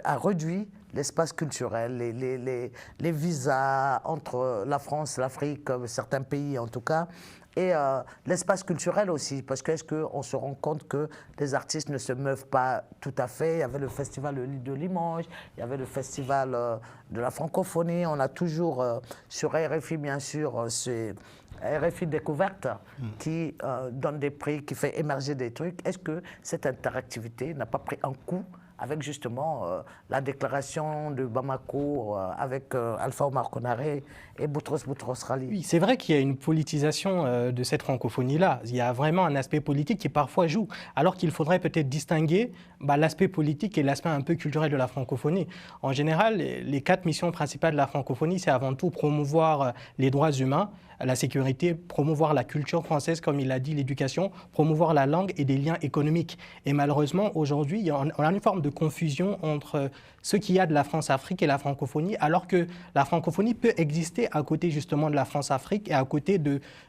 réduit l'espace culturel, les visas entre la France, l'Afrique, certains pays en tout cas, et l'espace culturel aussi, parce qu'est-ce qu'on se rend compte que les artistes ne se meuvent pas tout à fait. Il y avait le festival de Limoges, il y avait le festival de la francophonie, on a toujours sur RFI bien sûr, c'est RFI Découverte qui donne des prix, qui fait émerger des trucs. Est-ce que cette interactivité n'a pas pris un coup avec justement la déclaration de Bamako avec Alpha Omar Konaré et Boutros Boutros-Ghali? Oui, c'est vrai qu'il y a une politisation de cette francophonie-là. Il y a vraiment un aspect politique qui parfois joue, alors qu'il faudrait peut-être distinguer l'aspect politique et l'aspect un peu culturel de la francophonie. En général, les 4 missions principales de la francophonie, c'est avant tout promouvoir les droits humains, la sécurité, promouvoir la culture française, comme il a dit, l'éducation, promouvoir la langue et des liens économiques. Et malheureusement, aujourd'hui, on a une forme de confusion entre ce qu'il y a de la France-Afrique et la francophonie, alors que la francophonie peut exister à côté justement de la France-Afrique et à côté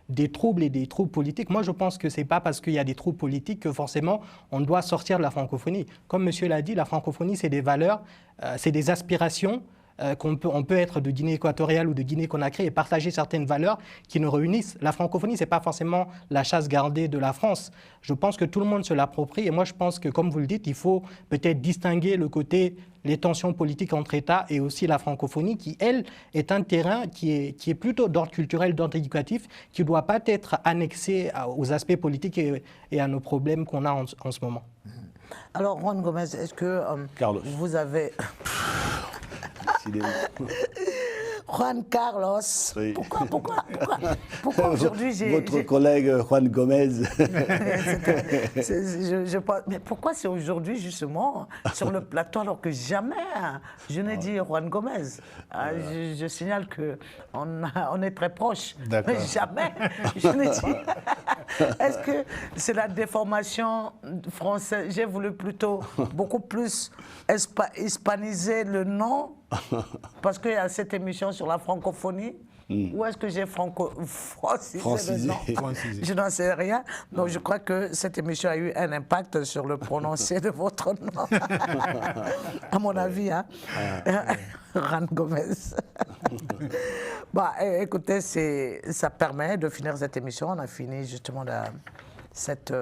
des troubles et des troubles politiques. Moi, je pense que ce n'est pas parce qu'il y a des troubles politiques que forcément on doit sortir de la francophonie. Comme monsieur l'a dit, la francophonie, c'est des valeurs, c'est des aspirations. On peut être de Guinée équatoriale ou de Guinée-Conakry et partager certaines valeurs qui nous réunissent. La francophonie, ce n'est pas forcément la chasse gardée de la France. Je pense que tout le monde se l'approprie et moi je pense que, comme vous le dites, il faut peut-être distinguer le côté, les tensions politiques entre États et aussi la francophonie qui, elle, est un terrain qui est plutôt d'ordre culturel, d'ordre éducatif, qui ne doit pas être annexé aux aspects politiques et à nos problèmes qu'on a en ce moment. Alors, Juan Gomez, est-ce que vous avez... Juan Carlos, oui. pourquoi aujourd'hui j'ai... Votre collègue Juan Gomez. Mais pourquoi c'est aujourd'hui justement sur le plateau alors que jamais je n'ai dit Juan Gomez? Je signale qu'on est très proches, mais jamais je n'ai dit... Est-ce que c'est la déformation française? J'ai voulu plutôt beaucoup plus hispaniser le nom parce qu'il y a cette émission sur la francophonie. Ou est-ce que j'ai francisé le nom? Je n'en sais rien. Donc je crois que cette émission a eu un impact sur le prononcé de votre nom. À mon avis, hein. Juan Gomez. Écoutez, ça permet de finir cette émission. On a fini justement cette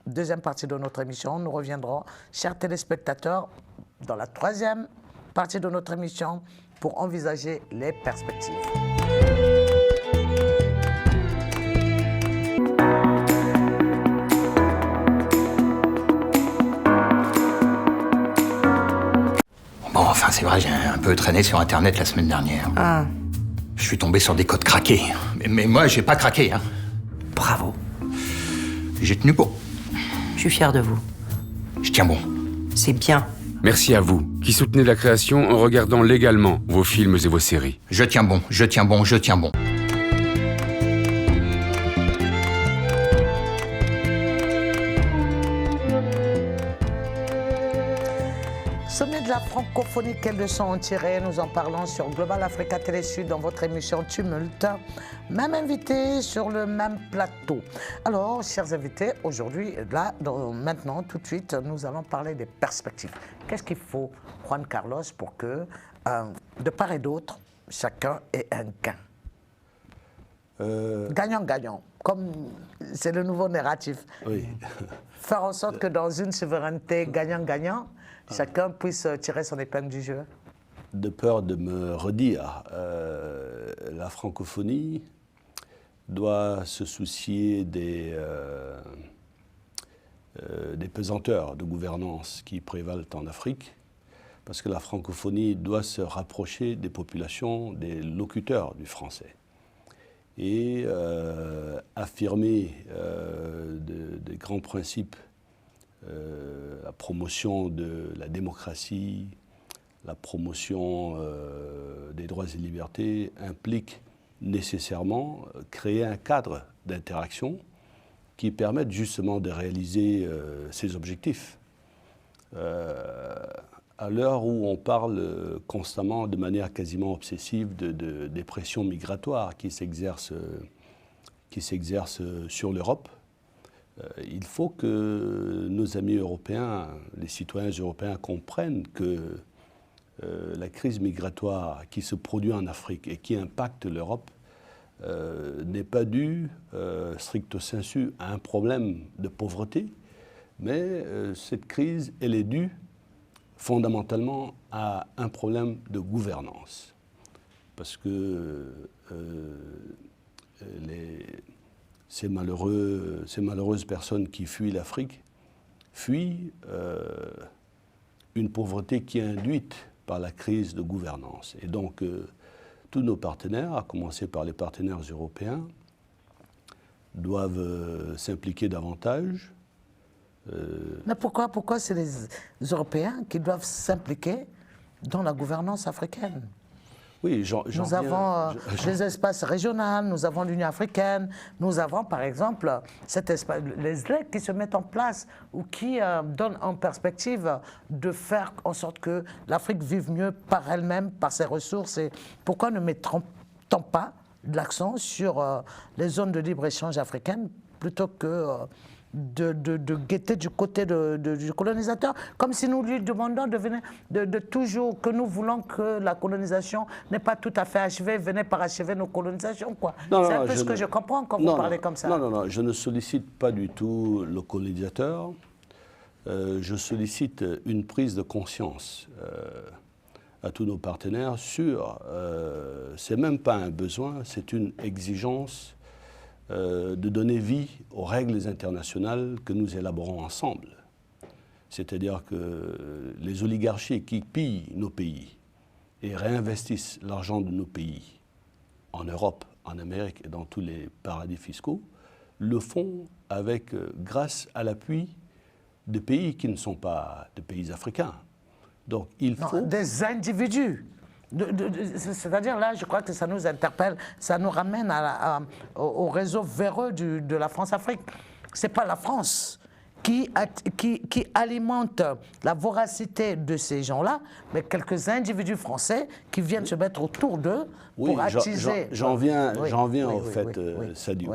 deuxième partie de notre émission. Nous reviendrons, chers téléspectateurs, dans la troisième partie de notre émission pour envisager les perspectives. Bon, enfin, c'est vrai, j'ai un peu traîné sur Internet la semaine dernière. Ah. Je suis tombé sur des codes craqués. Mais moi, j'ai pas craqué, hein. Bravo. J'ai tenu bon. Je suis fier de vous. Je tiens bon. C'est bien. Merci à vous, qui soutenez la création en regardant légalement vos films et vos séries. Je tiens bon, je tiens bon, je tiens bon. Sommet de la francophonie, quelles leçons en tirer? Nous en parlons sur Global Africa Télé Sud dans votre émission Tumulte. Même invité sur le même plateau. Alors, chers invités, aujourd'hui, là, maintenant, tout de suite, nous allons parler des perspectives. Qu'est-ce qu'il faut, Juan Carlos, pour que, de part et d'autre, chacun ait un gain? Gagnant-gagnant, comme c'est le nouveau narratif. Oui. Faire en sorte que dans une souveraineté gagnant-gagnant, chacun puisse tirer son épingle du jeu. De peur de me redire, la francophonie doit se soucier des pesanteurs de gouvernance qui prévalent en Afrique, parce que la francophonie doit se rapprocher des populations, des locuteurs du français, et affirmer des grands principes, la promotion de la démocratie, la promotion des droits et libertés implique nécessairement créer un cadre d'interaction qui permette justement de réaliser ces objectifs. À l'heure où on parle constamment, de manière quasiment obsessive, des pressions migratoires qui s'exercent sur l'Europe, il faut que nos amis européens, les citoyens européens comprennent que la crise migratoire qui se produit en Afrique et qui impacte l'Europe n'est pas due, stricto sensu, à un problème de pauvreté, mais cette crise, elle est due fondamentalement à un problème de gouvernance. Parce que ces malheureuses personnes qui fuient l'Afrique fuient une pauvreté qui est induite par la crise de gouvernance. Et donc, tous nos partenaires, à commencer par les partenaires européens, doivent s'impliquer davantage. Mais pourquoi c'est les Européens qui doivent s'impliquer dans la gouvernance africaine? Oui, nous avons les espaces régionaux, nous avons l'Union africaine, nous avons par exemple cet espace, les LEC qui se mettent en place ou qui donnent en perspective de faire en sorte que l'Afrique vive mieux par elle-même, par ses ressources. Et pourquoi ne mettront-on pas de l'accent sur les zones de libre-échange africaines plutôt que de guetter du côté du colonisateur, comme si nous lui demandions de toujours, que nous voulons que la colonisation n'est pas tout à fait achevée, venez parachever nos colonisations, quoi. C'est un peu ce que je comprends quand vous parlez comme ça. Non, je ne sollicite pas du tout le colonisateur, je sollicite une prise de conscience à tous nos partenaires sur, c'est même pas un besoin, c'est une exigence de donner vie aux règles internationales que nous élaborons ensemble. C'est-à-dire que les oligarchies qui pillent nos pays et réinvestissent l'argent de nos pays en Europe, en Amérique et dans tous les paradis fiscaux, le font grâce à l'appui de pays qui ne sont pas des pays africains. Donc il faut... Des individus. C'est-à-dire là, je crois que ça nous interpelle, ça nous ramène au réseau véreux de la France-Afrique. Ce n'est pas la France qui alimente la voracité de ces gens-là, mais quelques individus français qui viennent se mettre autour d'eux pour attiser... J'en viens au fait, Sadiou.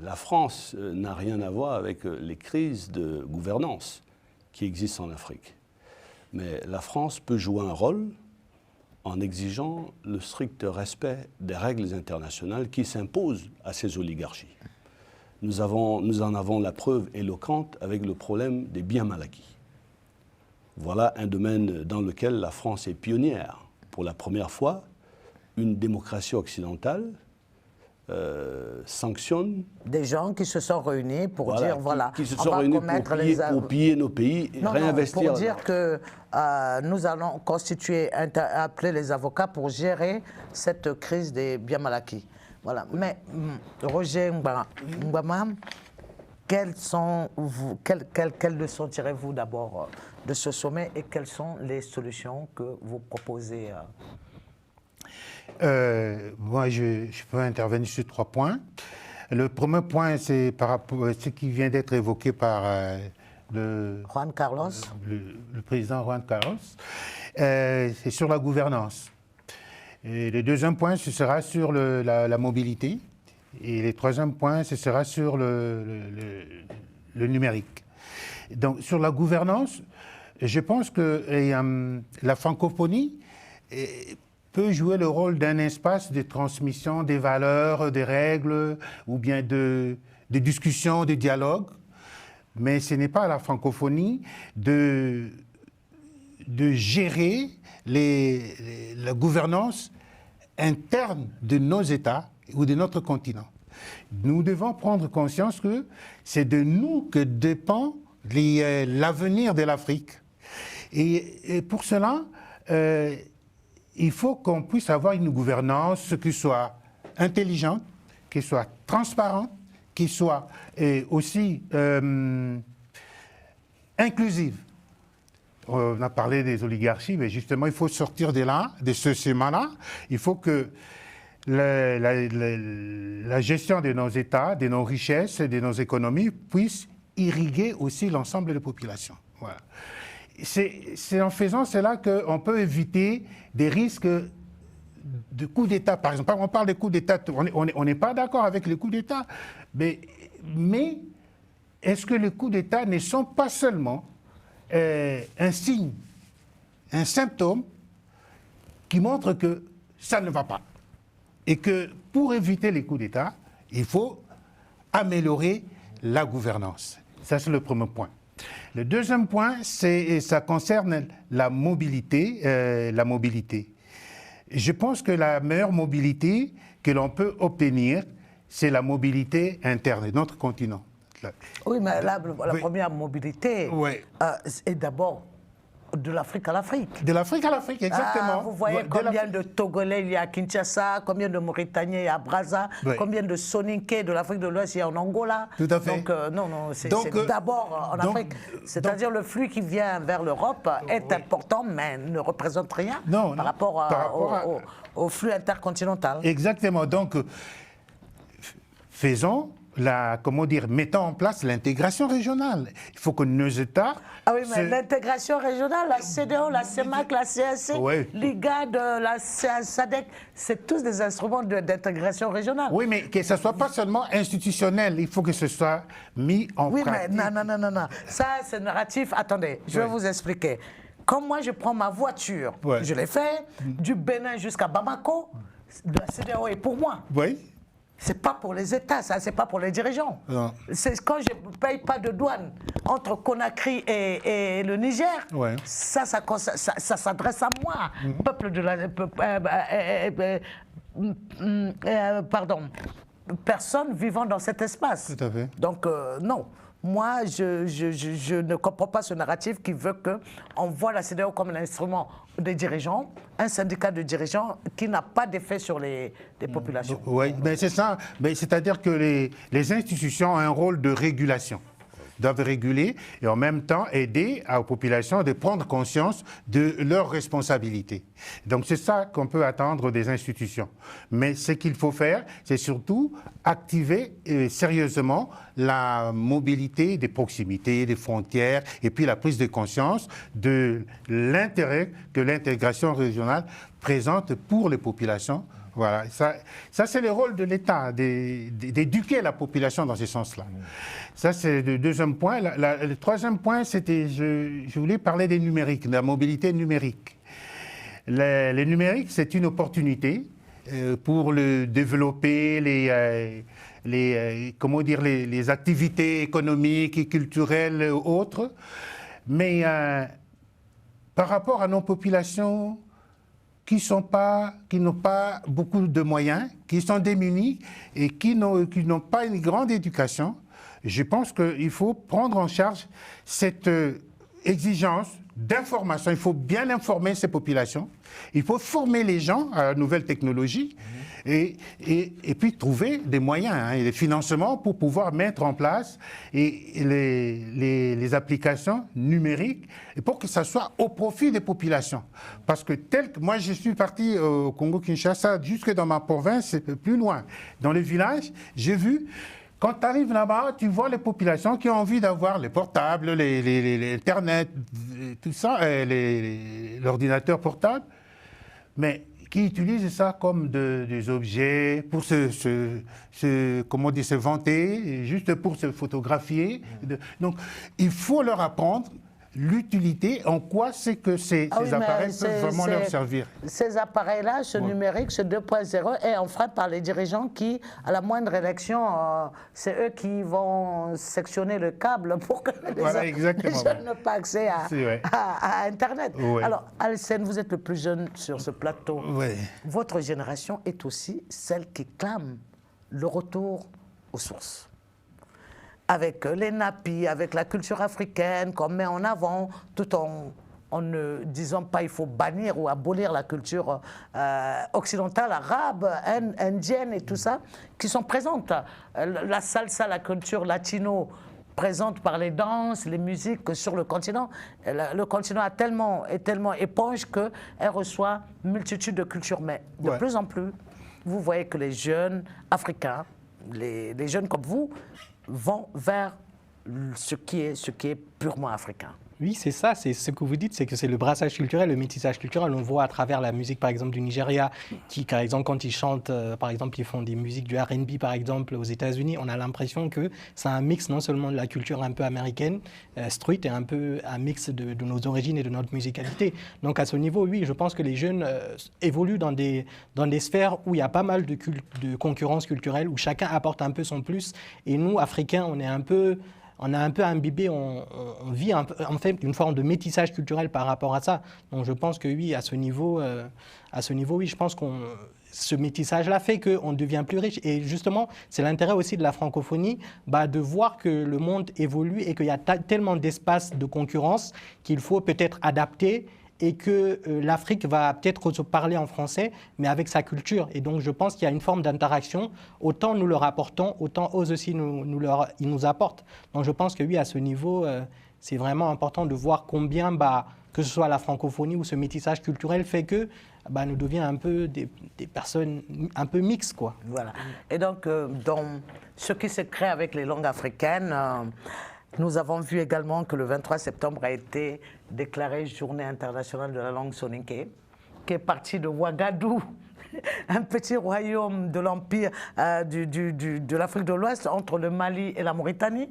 La France n'a rien à voir avec les crises de gouvernance qui existent en Afrique. Mais la France peut jouer un rôle en exigeant le strict respect des règles internationales qui s'imposent à ces oligarchies. Nous en avons la preuve éloquente avec le problème des biens mal acquis. Voilà un domaine dans lequel la France est pionnière. Pour la première fois, une démocratie occidentale sanctionne des gens qui se sont réunis pour dire voilà, qui se sont réunis pour piller nos pays et réinvestir. Pour dire que nous allons appeler les avocats pour gérer cette crise des biens mal acquis. Voilà. Mais Roger Ngbama, quelles leçons tirez-vous d'abord de ce sommet et quelles sont les solutions que vous proposez? Moi, je peux intervenir sur 3 points. Le premier point, c'est par rapport à ce qui vient d'être évoqué par Juan Carlos. Le président Juan Carlos. C'est sur la gouvernance. Et le deuxième point, ce sera sur la mobilité. Et le troisième point, ce sera sur le numérique. Donc, sur la gouvernance, je pense que la francophonie peut jouer le rôle d'un espace de transmission des valeurs, des règles, ou bien de discussion, de dialogue. Mais ce n'est pas à la francophonie de gérer la gouvernance interne de nos États ou de notre continent. Nous devons prendre conscience que c'est de nous que dépend l'avenir de l'Afrique. Et pour cela, il faut qu'on puisse avoir une gouvernance qui soit intelligente, qui soit transparente, qui soit aussi inclusive. On a parlé des oligarchies, mais justement, il faut sortir de là, de ce schéma-là. Il faut que la gestion de nos États, de nos richesses, de nos économies puisse irriguer aussi l'ensemble des populations. Voilà. C'est en faisant cela qu'on peut éviter des risques de coups d'État. Par exemple, on parle des coups d'État, on n'est pas d'accord avec les coups d'État, mais est-ce que les coups d'État ne sont pas seulement un signe, un symptôme qui montre que ça ne va pas et que pour éviter les coups d'État, il faut améliorer la gouvernance. Ça, c'est le premier point. Le deuxième point, ça concerne la mobilité. Je pense que la meilleure mobilité que l'on peut obtenir, c'est la mobilité interne de notre continent. Oui, mais là, la première mobilité est d'abord de l'Afrique à l'Afrique. De l'Afrique à l'Afrique, exactement. Vous voyez combien de Togolais il y a à Kinshasa, combien de Mauritaniens il y a à Brazza, combien de Soninké de l'Afrique de l'Ouest il y a en Angola. Tout à fait. Donc, non, c'est d'abord en Afrique. C'est-à-dire le flux qui vient vers l'Europe est important, mais ne représente rien par rapport au flux intercontinental. Exactement. Donc, faisons mettons en place l'intégration régionale. Il faut que nos États... Ah oui, mais l'intégration régionale, la CEDEAO, la CEMAC, la CAC, l'IGAD, la SADC, c'est tous des instruments d'intégration régionale. Oui, mais que ce ne soit pas seulement institutionnel, il faut que ce soit mis en pratique. Oui, mais non. Ça, c'est narratif. Attendez, je vais vous expliquer. Comme moi, je prends ma voiture, je l'ai fait, du Bénin jusqu'à Bamako, la CEDEAO est pour moi. Oui. C'est pas pour les États, ça, c'est pas pour les dirigeants. C'est quand je ne paye pas de douane entre Conakry et le Niger, ça s'adresse à moi, peuple de la... personnes vivant dans cet espace. Tout à fait. Donc, non. Moi, je ne comprends pas ce narratif qui veut qu'on voit la CEDEAO comme un instrument des dirigeants, un syndicat de dirigeants qui n'a pas d'effet sur les populations. Oui, mais c'est ça. C'est-à-dire que les institutions ont un rôle de régulation. Doivent réguler et en même temps aider aux populations de prendre conscience de leurs responsabilités. Donc c'est ça qu'on peut attendre des institutions. Mais ce qu'il faut faire, c'est surtout activer sérieusement la mobilité des proximités, des frontières et puis la prise de conscience de l'intérêt que l'intégration régionale présente pour les populations. Voilà, ça c'est le rôle de l'État, d'éduquer la population dans ce sens-là. Ça, c'est le deuxième point. Le troisième point, c'était, je voulais parler des numériques, de la mobilité numérique. Le numérique, c'est une opportunité pour développer les activités économiques et culturelles autres. Mais par rapport à nos populations qui n'ont pas beaucoup de moyens, qui sont démunis et qui n'ont pas une grande éducation, je pense qu'il faut prendre en charge cette exigence d'information. Il faut bien informer ces populations. Il faut former les gens à la nouvelle technologie et puis trouver des moyens et des financements pour pouvoir mettre en place les applications numériques et pour que ça soit au profit des populations. Parce que moi, je suis parti au Congo-Kinshasa, jusque dans ma province, plus loin. Dans les villages, j'ai vu... Quand tu arrives là-bas, tu vois les populations qui ont envie d'avoir les portables, l'Internet, tout ça, l'ordinateur portable, mais qui utilisent ça comme des objets pour se vanter, juste pour se photographier. Donc, il faut leur apprendre l'utilité, en quoi c'est que ces appareils peuvent vraiment leur servir. Ces appareils-là, ce numérique, ce 2.0, est enfreint par les dirigeants qui, à la moindre élection, c'est eux qui vont sectionner le câble pour que les jeunes n'aient pas accès à Internet. Ouais. Alors, Alcène, vous êtes le plus jeune sur ce plateau. Ouais. Votre génération est aussi celle qui clame le retour aux sources. Avec les nappies, avec la culture africaine qu'on met en avant, tout en ne disant pas il faut bannir ou abolir la culture occidentale, arabe, indienne et tout ça, qui sont présentes. La salsa, la culture latino, présente par les danses, les musiques sur le continent. Le continent est tellement éponge qu'elle reçoit une multitude de cultures. Mais de plus en plus, vous voyez que les jeunes africains, les jeunes comme vous, vont vers ce qui est purement africain. Oui, c'est ça, c'est ce que vous dites, c'est que c'est le brassage culturel, le métissage culturel. On voit à travers la musique, par exemple, du Nigeria, qui, par exemple, quand ils chantent, par exemple, ils font des musiques du R&B, par exemple, aux États-Unis, on a l'impression que c'est un mix non seulement de la culture un peu américaine, street, et un peu un mix de nos origines et de notre musicalité. Donc, à ce niveau, oui, je pense que les jeunes évoluent dans des sphères où il y a pas mal de concurrence culturelle, où chacun apporte un peu son plus. Et nous, Africains, on a un peu imbibé, on vit en fait une forme de métissage culturel par rapport à ça. Donc je pense que oui, à ce niveau, oui, je pense que ce métissage-là fait qu'on devient plus riche. Et justement, c'est l'intérêt aussi de la francophonie, de voir que le monde évolue et qu'il y a tellement d'espace de concurrence qu'il faut peut-être adapter et que l'Afrique va peut-être se parler en français, mais avec sa culture. Et donc, je pense qu'il y a une forme d'interaction. Autant nous leur apportons, autant eux aussi ils nous apportent. Donc, je pense que oui, à ce niveau, c'est vraiment important de voir combien, que ce soit la francophonie ou ce métissage culturel, fait que nous devions un peu des personnes un peu mixtes, quoi. Voilà. Et donc, dans ce qui se crée avec les langues africaines, nous avons vu également que le 23 septembre a été déclaré Journée internationale de la langue soninké, qui est partie de Ouagadougou, un petit royaume de l'empire de l'Afrique de l'Ouest entre le Mali et la Mauritanie,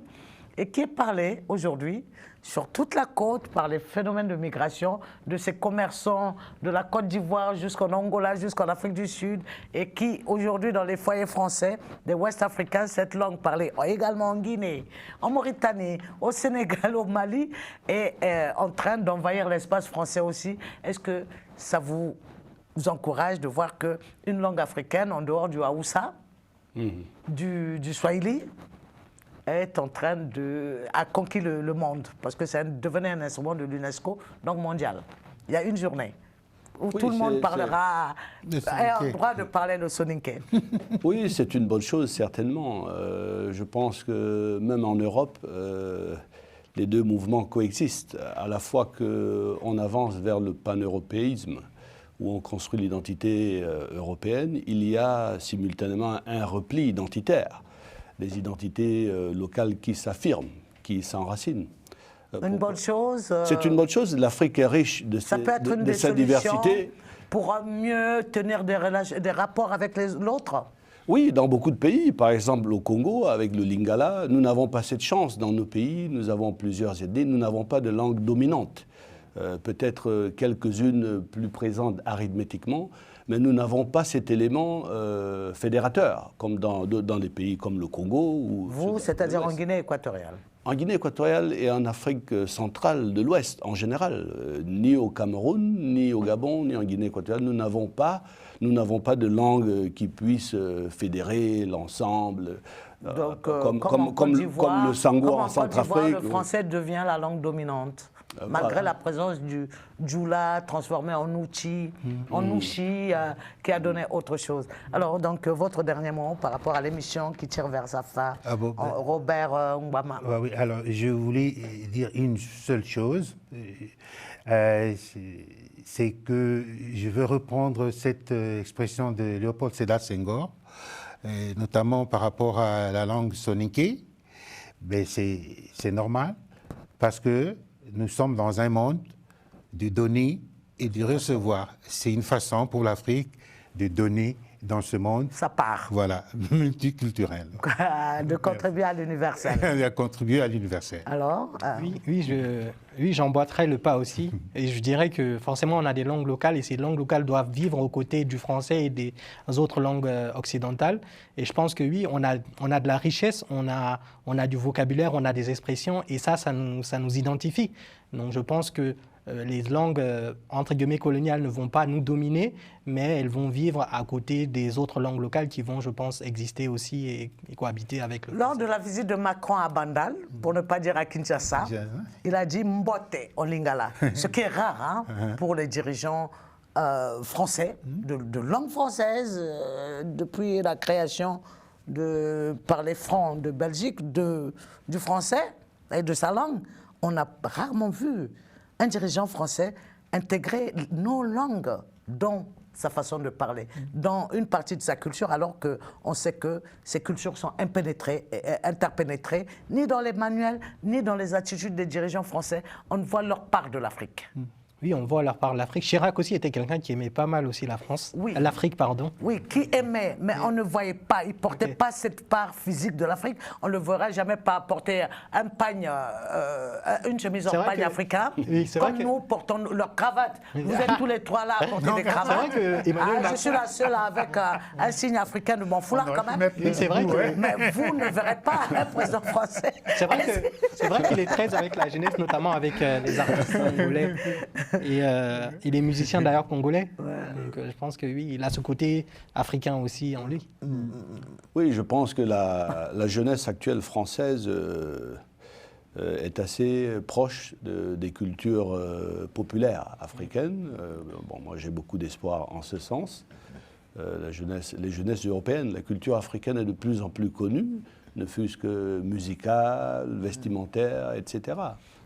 et qui est parlé aujourd'hui sur toute la côte par les phénomènes de migration de ces commerçants de la Côte d'Ivoire jusqu'en Angola, jusqu'en Afrique du Sud, et qui aujourd'hui dans les foyers français des Ouest africains, cette langue parlée également en Guinée, en Mauritanie, au Sénégal, au Mali, est en train d'envahir l'espace français aussi. Est-ce que ça vous encourage de voir qu'une langue africaine, en dehors du Haoussa, du Swahili, est en train a conquis le monde, parce que ça devenait un instrument de l'UNESCO, donc mondial. Il y a une journée où tout le monde parlera, a le droit de parler le soninké. Oui, c'est une bonne chose, certainement. Je pense que même en Europe, les deux mouvements coexistent. À la fois qu'on avance vers le pan-européisme, où on construit l'identité européenne, il y a simultanément un repli identitaire. Des identités locales qui s'affirment, qui s'enracinent. Une bonne chose. C'est une bonne chose. L'Afrique est riche de sa diversité. Pour mieux tenir des rapports avec l'autre. Oui, dans beaucoup de pays. Par exemple, au Congo, avec le Lingala, nous n'avons pas cette chance dans nos pays. Nous avons plusieurs idées. Nous n'avons pas de langue dominante. Peut-être quelques-unes plus présentes arithmétiquement, mais nous n'avons pas cet élément fédérateur, comme dans des pays comme le Congo. Vous, c'est-à-dire en Guinée équatoriale? En Guinée équatoriale et en Afrique centrale de l'Ouest, en général. Ni au Cameroun, ni au Gabon, ni en Guinée équatoriale, nous n'avons pas de langue qui puisse fédérer l'ensemble. Comme le sango en Centrafrique. Le français devient la langue dominante. Malgré la présence du djoula transformé en ouchi, qui a donné autre chose. Alors, donc, votre dernier mot par rapport à l'émission qui tire vers sa fin, Robert Ngwama. Oui, alors, je voulais dire une seule chose, c'est que je veux reprendre cette expression de Léopold Sédar Senghor, notamment par rapport à la langue soninké. Mais c'est normal, parce que nous sommes dans un monde de donner et de recevoir. C'est une façon pour l'Afrique de donner dans ce monde. Ça part. Voilà, multiculturel. De contribuer à l'universel. De contribuer à l'universel. Alors Oui, j'emboîterai le pas aussi. Et je dirais que forcément, on a des langues locales et ces langues locales doivent vivre aux côtés du français et des autres langues occidentales. Et je pense que oui, on a de la richesse, on a du vocabulaire, on a des expressions et ça nous identifie. Donc je pense que les langues, entre guillemets, coloniales ne vont pas nous dominer, mais elles vont vivre à côté des autres langues locales qui vont, je pense, exister aussi et cohabiter avec le Lors français. de la visite de Macron à Bandal, pour ne pas dire à Kinshasa, il a dit « mbote » en lingala, ce qui est rare pour les dirigeants français, de langue française, depuis la création par les Francs de Belgique, du français et de sa langue. On a rarement vu un dirigeant français intégrer nos langues, dont sa façon de parler, dans une partie de sa culture, alors qu'on sait que ces cultures sont interpénétrées, ni dans les manuels, ni dans les attitudes des dirigeants français. On ne voit leur part de l'Afrique. Oui, on voit leur part de l'Afrique. Chirac aussi était quelqu'un qui aimait pas mal aussi la France. Oui. L'Afrique, pardon. Oui, qui aimait, mais on ne voyait pas, il ne portait pas cette part physique de l'Afrique. On ne le verra jamais pas porter un pagne, une chemise en pagne africain, oui, comme nous portons leur cravate. Vous êtes tous les trois là à porter des cravates. C'est vrai que Emmanuel Macron... Je suis la seule avec un signe africain de mon foulard quand même. Oui, c'est vrai que... Mais vous ne verrez pas un président français. C'est vrai qu'il est très avec la jeunesse, notamment avec les artistes congolais. Et il est musicien d'ailleurs congolais. Donc je pense que oui, il a ce côté africain aussi en lui. Oui, je pense que la jeunesse actuelle française est assez proche des cultures populaires africaines. Bon, moi j'ai beaucoup d'espoir en ce sens. Les jeunesses européennes, la culture africaine est de plus en plus connue, ne fût-ce que musicale, vestimentaire, etc.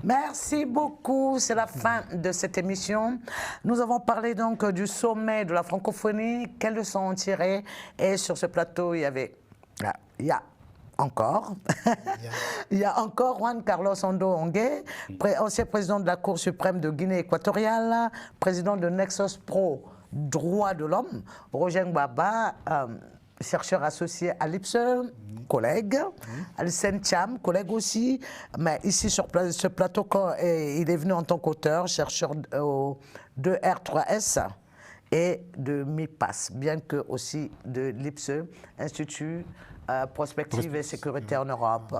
Merci beaucoup, c'est la fin de cette émission. Nous avons parlé donc du sommet de la francophonie, quelles leçons en tirer. Et sur ce plateau, il y a encore Juan Carlos Ondo Ongué, ancien président de la Cour suprême de Guinée équatoriale, président de Nexus Pro Droits de l'homme, Roger Gbagba, chercheur associé à l'IPSE, collègue, Alcène Thiam, collègue aussi, mais ici sur ce plateau, il est venu en tant qu'auteur, chercheur de R3S et de MIPAS, bien que aussi de l'IPSE, Institut Prospective et Sécurité en Europe.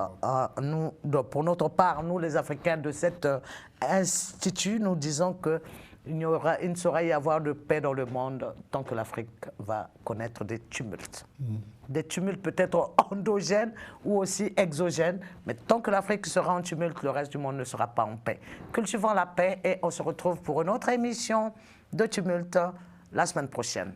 Pour notre part, nous les Africains de cet institut, nous disons que il ne saurait y avoir de paix dans le monde tant que l'Afrique va connaître des tumultes. Des tumultes peut-être endogènes ou aussi exogènes, mais tant que l'Afrique sera en tumulte, le reste du monde ne sera pas en paix. Cultivons la paix et on se retrouve pour une autre émission de Tumulte la semaine prochaine.